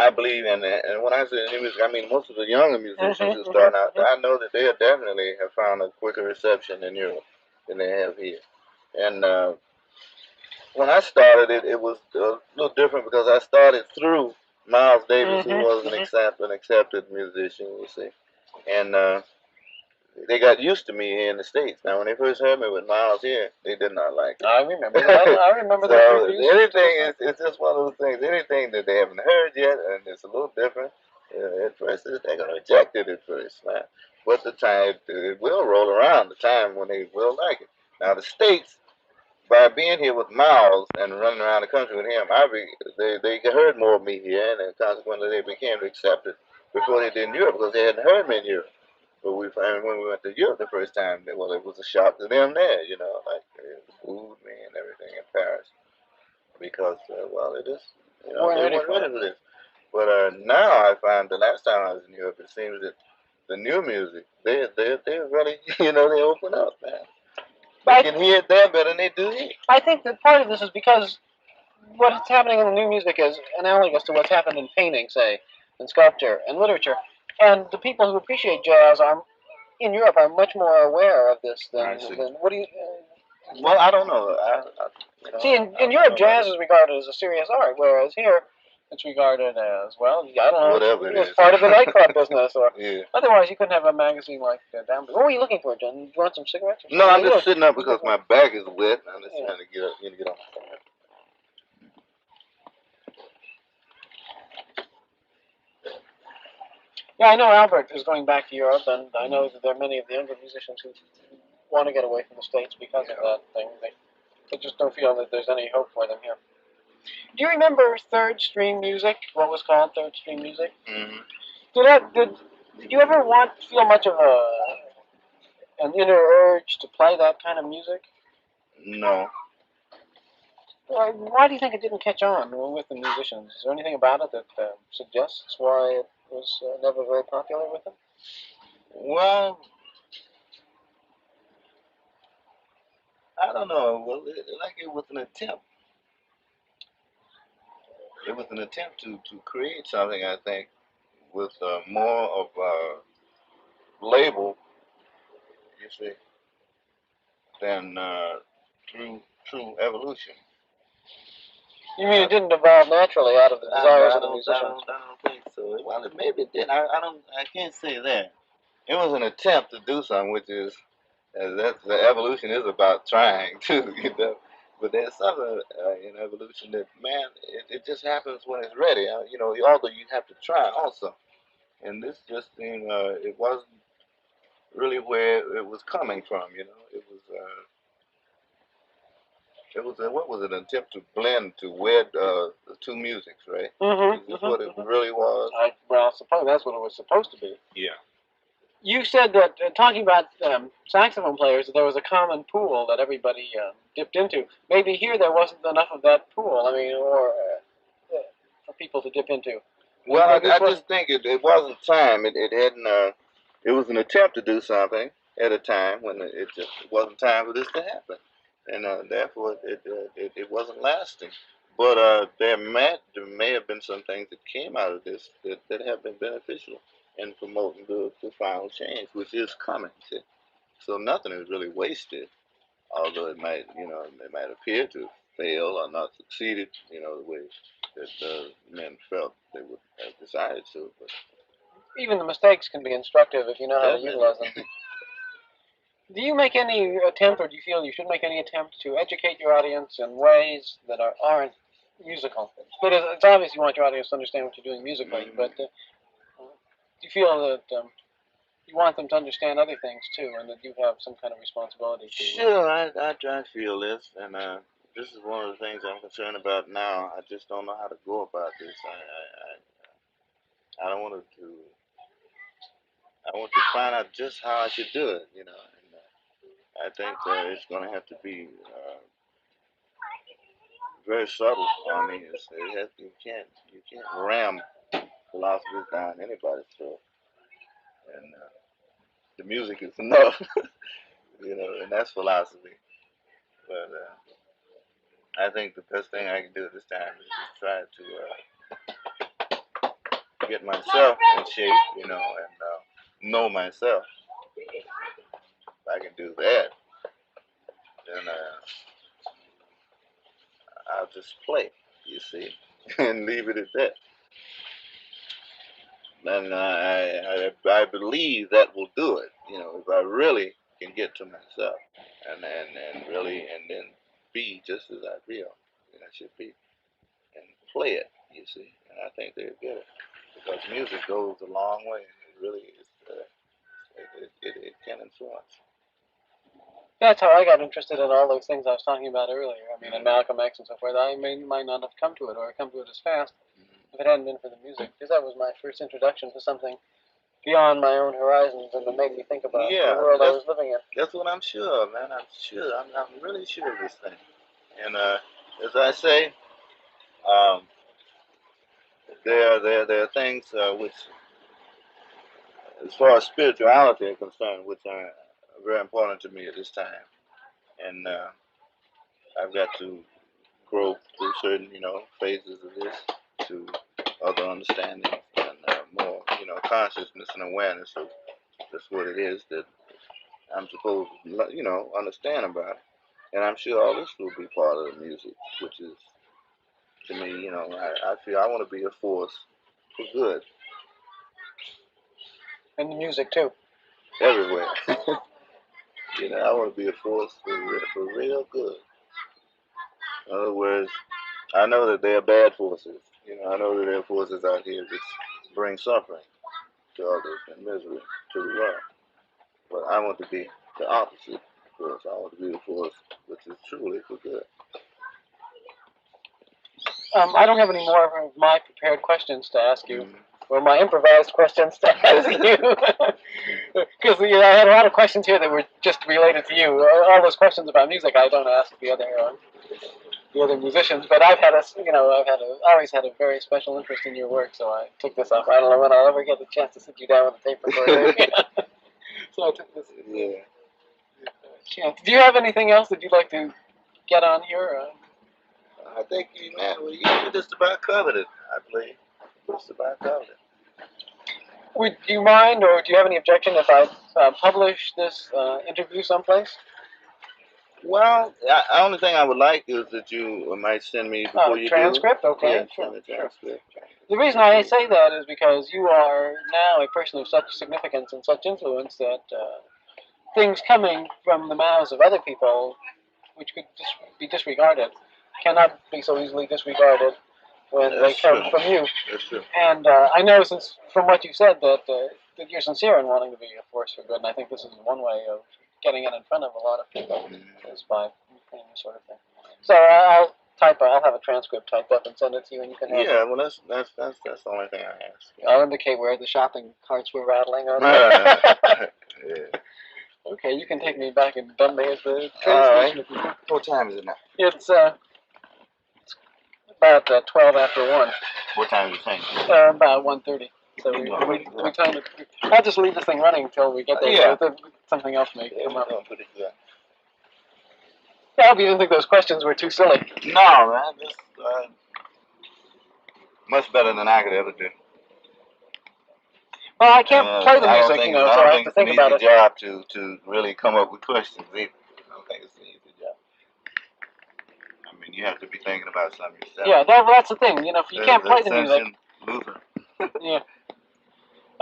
I believe in that. And when I say new music, I mean most of the younger musicians who start out. I know that they definitely have found a quicker reception in Europe than they have here. And when I started it was a little different because I started through Miles Davis, who was an accepted musician, you see. And they got used to me here in the States. Now, when they first heard me with Miles here, they did not like it. I remember that. I remember so that. anything it's just one of those things. Anything that they haven't heard yet and it's a little different, at first they're gonna reject it at first, man. But the time it will roll around, the time when they will like it. Now, the States, by being here with Miles and running around the country with him, they heard more of me here, and consequently they became accepted before they did in Europe because they hadn't heard me in Europe. But when we went to Europe the first time, well, it was a shock to them there, you know, like they booed me and everything in Paris because, well, it is, you know, they weren't ready for this. But now I find the last time I was in Europe, it seems that the new music, they really, you know, they open up, man. They can hear it there better than they do here. I think that part of this is because what's happening in the new music is analogous to what's happened in painting, say, and sculpture and literature. And the people who appreciate jazz in Europe are much more aware of this than what do you? Well, I don't know. See, in Europe, jazz is regarded as a serious art, whereas here it's regarded as, well, I don't know, whatever it is. It's part of the nightclub business, or yeah. Otherwise you couldn't have a magazine like Downbeat. What were you looking for, John? Do you want some cigarettes? No, I'm just sitting up because my back is wet. I'm just trying to get up, get on. Yeah, I know Albert is going back to Europe, and I know that there are many of the younger musicians who want to get away from the States because of that thing. They just don't feel that there's any hope for them here. Do you remember third stream music? What was called third stream music? Mm-hmm. Did you ever feel much of an inner urge to play that kind of music? No. Why do you think it didn't catch on with the musicians? Is there anything about it that suggests why it was never very popular with them? Well, I don't know. Well, it was an attempt. It was an attempt to create something, I think, with more of label, you see, than through evolution. You mean it didn't evolve naturally out of the desires of the musicians? I don't think so. Well, maybe it did. I can't say that. It was an attempt to do something, which is, that's the evolution is about trying too, you know. But there's something in evolution that, man, it just happens when it's ready. You know, although you have to try also. And this just seemed, it wasn't really where it was coming from, you know. It was what was it? An attempt to blend, to wed the two musics, right? Is this what it really was? Well, I suppose that's what it was supposed to be. Yeah. You said that, talking about saxophone players, that there was a common pool that everybody dipped into. Maybe here there wasn't enough of that pool, I mean, or for people to dip into. Well, I just think it wasn't time. It hadn't. It was an attempt to do something at a time when it just wasn't time for this to happen, and therefore it wasn't lasting. But there may have been some things that came out of this that have been beneficial in promoting the profound change, which is coming. See? So nothing is really wasted, although it might appear to fail or not succeeded, you know, the way that men felt they would have decided to. But even the mistakes can be instructive if you know how to utilize them. Do you make any attempt, or do you feel you should make any attempt to educate your audience in ways that aren't musical? But it's obvious you want your audience to understand what you're doing musically, but do you feel that you want them to understand other things too, and that you have some kind of responsibility to? Sure, I try to feel this, and this is one of the things I'm concerned about now. I just don't know how to go about this. I don't want to. I want to find out just how I should do it, you know. And I think it's going to have to be very subtle. I mean, you can't ram philosophies down anybody's throat, and the music is enough, you know, and that's philosophy. But I think the best thing I can do at this time is just try to get myself in shape, you know, and know myself. If I can do that, then I'll just play, you see, and leave it at that. And I believe that will do it. You know, if I really can get to myself and really and then be just as I feel that I should be and play it, you see. And I think they'll get it because music goes a long way. It really is. It can influence. That's how I got interested in all those things I was talking about earlier. I mean, in Malcolm X and so forth. I might not have come to it, or come to it as fast if it hadn't been for the music, because that was my first introduction to something beyond my own horizons, and that made me think about the world I was living in. That's what I'm sure, man. I'm sure. I'm really sure of this thing. And as I say, um, there are things which, as far as spirituality is concerned, which are very important to me at this time. And I've got to grow through certain, you know, phases of this to other understandings and more, you know, consciousness and awareness of just what it is that I'm supposed to, you know, understand about it. And I'm sure all this will be part of the music, which is, to me, you know, I feel I want to be a force for good. And the music, too. Everywhere. You know, I want to be a force for real good. In other words, I know that there are bad forces. You know, I know that there are forces out here that bring suffering to others and misery to the world. But I want to be the opposite force. I want to be the force which is truly for good. I don't have any more of my prepared questions to ask you, or my improvised questions to ask you, because I had a lot of questions here that were just related to you. All those questions about music I don't ask the other musicians, but I've always had a very special interest in your work, so I took this up. I don't know when I'll ever get the chance to sit you down with a tape recorder. So I took this chance. Do you have anything else that you'd like to get on here? I think you just about covered it. I believe just about covered it. Would you mind, or do you have any objection if I publish this interview someplace? Well, the only thing I would like is that you might send me before you Transcript? do. Okay, Yeah, sure, send me sure. transcript. The reason I say that is because you are now a person of such significance and such influence that things coming from the mouths of other people, which could be disregarded, cannot be so easily disregarded when they come from you. That's true. And I know, since from what you said, that you're sincere in wanting to be a force for good, and I think this is one way of getting it in front of a lot of people is by doing this sort of thing. So I'll have a transcript typed up and send it to you, and you can have Yeah, it. well, that's the only thing I ask. I'll indicate where the shopping carts were rattling. Yeah. Okay, you can take me back and dump me at the train All station right. if you want. What time is it now? It's about 12 after 1. What time is it saying? About 1:30. So we timed it. I'll just leave this thing running until we get there. Yeah. Something else may come up. Don't put it there. I hope you didn't think those questions were too silly. No, man. This much better than I could ever do. Well, I can't play the music, so I have to think about it. It's an easy job to really come up with questions either. I don't think it's an easy job. I mean, you have to be thinking about something yourself. Yeah, that's the thing. If you can't play the music. Luther. Yeah.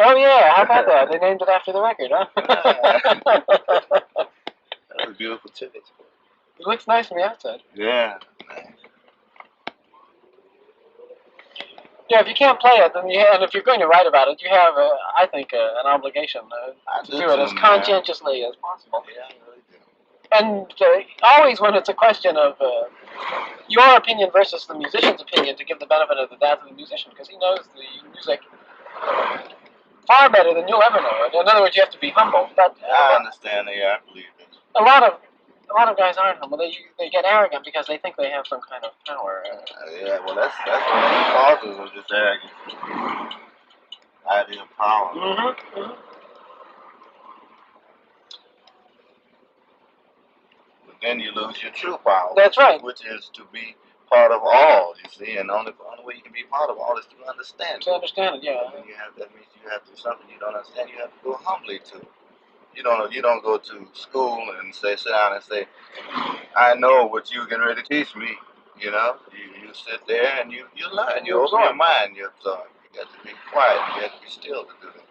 Oh yeah, how about that? They named it after the record, huh? That was a beautiful ticket. It looks nice from the outside. Yeah. Nice. Yeah, if you can't play it, and if you're going to write about it, you have, I think, an obligation to do it as conscientiously as possible. Yeah, I really do. And always when it's a question of your opinion versus the musician's opinion, to give the benefit of the doubt to the musician, because he knows the music far better than you'll ever know it. In other words, you have to be humble. But I understand. Yeah, I believe it. A lot of guys aren't humble. They get arrogant because they think they have some kind of power. Yeah, well, that's one of the causes of this arrogance. Idea of power. Mm-hmm. But then you lose your true power. That's right. Which is to be part of all, you see, and the only way you can be part of all is to understand it. To understand it, yeah. And that means you have to something you don't understand. You have to go humbly to. You don't go to school and sit down and say, I know what you're getting ready to teach me. You sit there and you learn. You open your mind. You absorb. You got to be quiet. You have to be still to do this.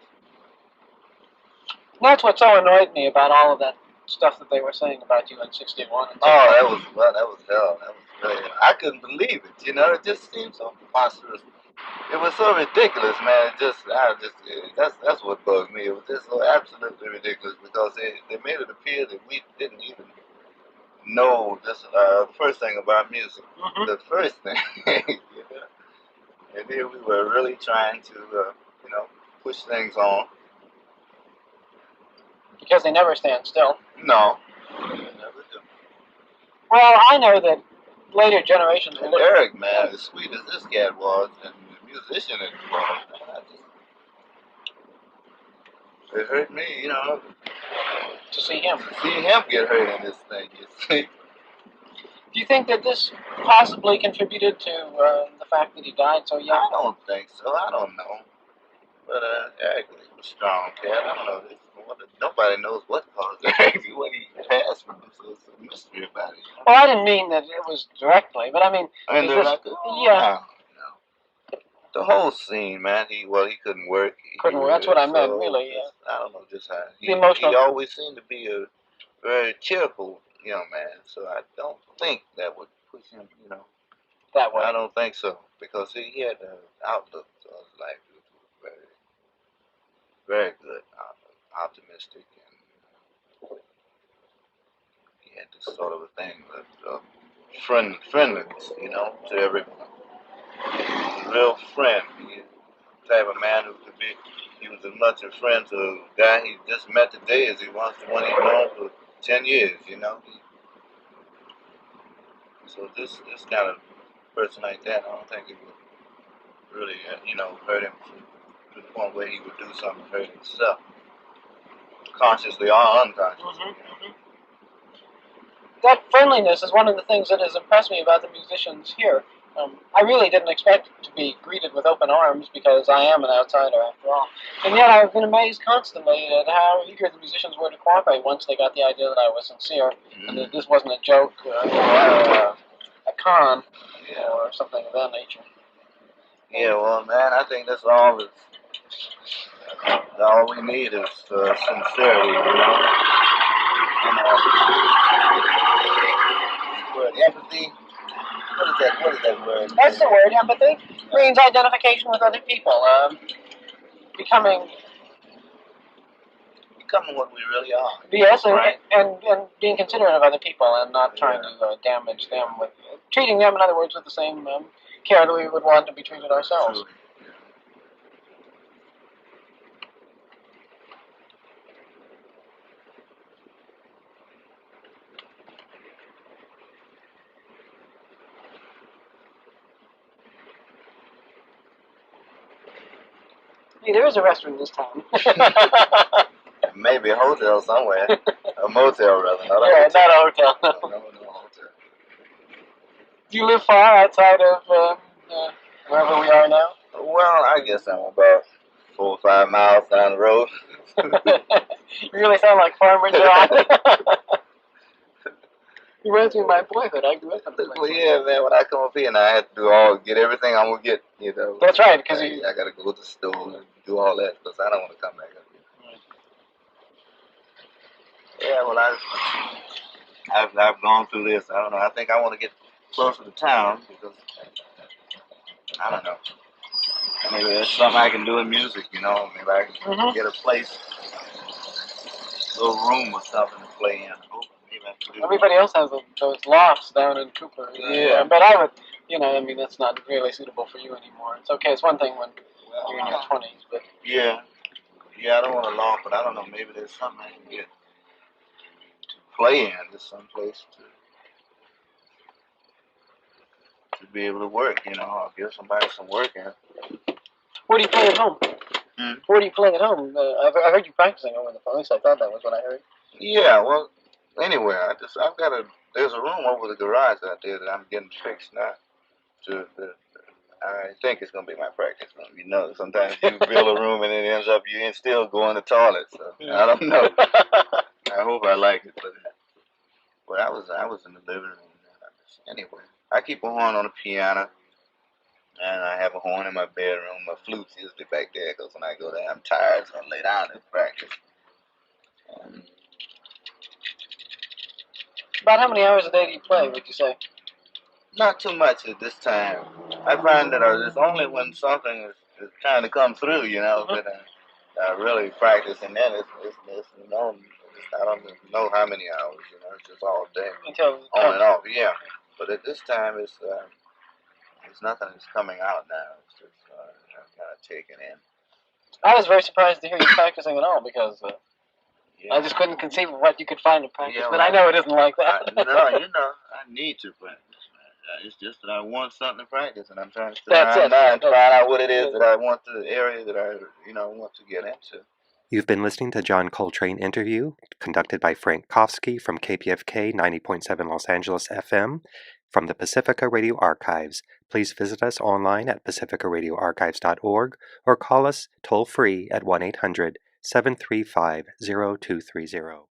That's what so annoyed me about all of that stuff that they were saying about you in '61. Oh, that was hell. That was really, I couldn't believe it. It just seemed so preposterous. It was so ridiculous, man. That's what bugged me. It was just so absolutely ridiculous because they made it appear that we didn't even know this. The first thing about music, the first thing, and here we were really trying to, push things on. Because they never stand still. No, they never do. Well, I know that later generations. And Eric, man, as sweet as this cat was, and musician it was, man, it hurt me, to see him. To see him get hurt in this thing, you see. Do you think that this possibly contributed to the fact that he died so young? I don't think so. I don't know. But Eric was a strong cat. I don't know. Nobody knows what caused Eric what he passed from, so it's a mystery about it. Well, I didn't mean that it was directly, but I mean, yeah. The whole scene, man. He couldn't work. That's what I meant, really. Yeah. I don't know just how. He always seemed to be a very cheerful young man, so I don't think that would push him, that way. I don't think so, because he had an outlook on life that was very, very good, optimistic, and he had this sort of a thing of friendliness, to everyone. A real friend. He the type of man who could be. He was as much a friend to a guy he just met today as he was to one he's known for 10 years. So this kind of person like that, I don't think it would really, hurt him to the point where he would do something to hurt himself, consciously or unconsciously. That friendliness is one of the things that has impressed me about the musicians here. I really didn't expect to be greeted with open arms because I am an outsider after all. And yet I've been amazed constantly at how eager the musicians were to cooperate once they got the idea that I was sincere and that this wasn't a joke or a con or something of that nature. Yeah, well, man, I think that's all we need is sincerity, you know. And word empathy. What is that word? That's the word, empathy. Means identification with other people. Becoming what we really are. yes, Right. and being considerate of other people and not trying to damage them with treating them, in other words, with the same care that we would want to be treated ourselves. True. Hey, there is a restaurant in this town. Maybe a hotel somewhere. A motel, rather. Not a yeah, hotel. not a hotel. No hotel. Do you live far outside of wherever we are now? Well, I guess I'm about 4 or 5 miles down the road. You really sound like Farmer John. You reminds me of my boyhood. I grew up in the place. Well, yeah, man. When I come up here, and I have to get everything I'm gonna get. You know. That's right, because I gotta go to the store and do all that because I don't want to come back up here. Yeah, well, I've gone through this. I don't know. I think I want to get closer to town because I don't know. Maybe there's something I can do in music. You know, maybe I can get a place, a little room or something to play in. Maybe I can do everybody else has those lofts down in Cooper. Yeah. But I would, I mean, that's not really suitable for you anymore. It's okay. It's one thing when you're in your 20s, but yeah, I don't want a loft, but I don't know. Maybe there's something I can get to play in. There's some place to be able to work. You know, I'll give somebody some work in. where do you play at home? Hmm? Where do you play at home? I heard you practicing over the phone. At least I thought that was what I heard. Yeah, well, anywhere. There's a room over the garage out there that I'm getting fixed now. I think it's gonna be my practice room. You know, sometimes you build a room and it ends up you still going to the toilet. So I don't know. I hope I like it, but I was in the living room. Anyway, I keep a horn on the piano, and I have a horn in my bedroom. My flute's usually back there because when I go there, I'm tired, so I lay down and practice. About how many hours a day do you play, would you say? Not too much at this time. I find that it's only when something is trying to come through, you know, that I really practice, and then I don't know how many hours, you know, it's just all day, on and off, yeah. But at this time, it's nothing that's coming out now. It's just kind of taken in. I was very surprised to hear you practicing at all because Yeah. I just couldn't conceive of what you could find to practice. Yeah, but I know it isn't like that. I need to practice. It's just that I want something to practice, and I'm trying to That's it. find out what it is that I want, the area that I want to get into. You've been listening to John Coltrane interview conducted by Frank Kofsky from KPFK 90.7 Los Angeles FM from the Pacifica Radio Archives. Please visit us online at pacificaradioarchives.org or call us toll-free at 1-800-735-0230.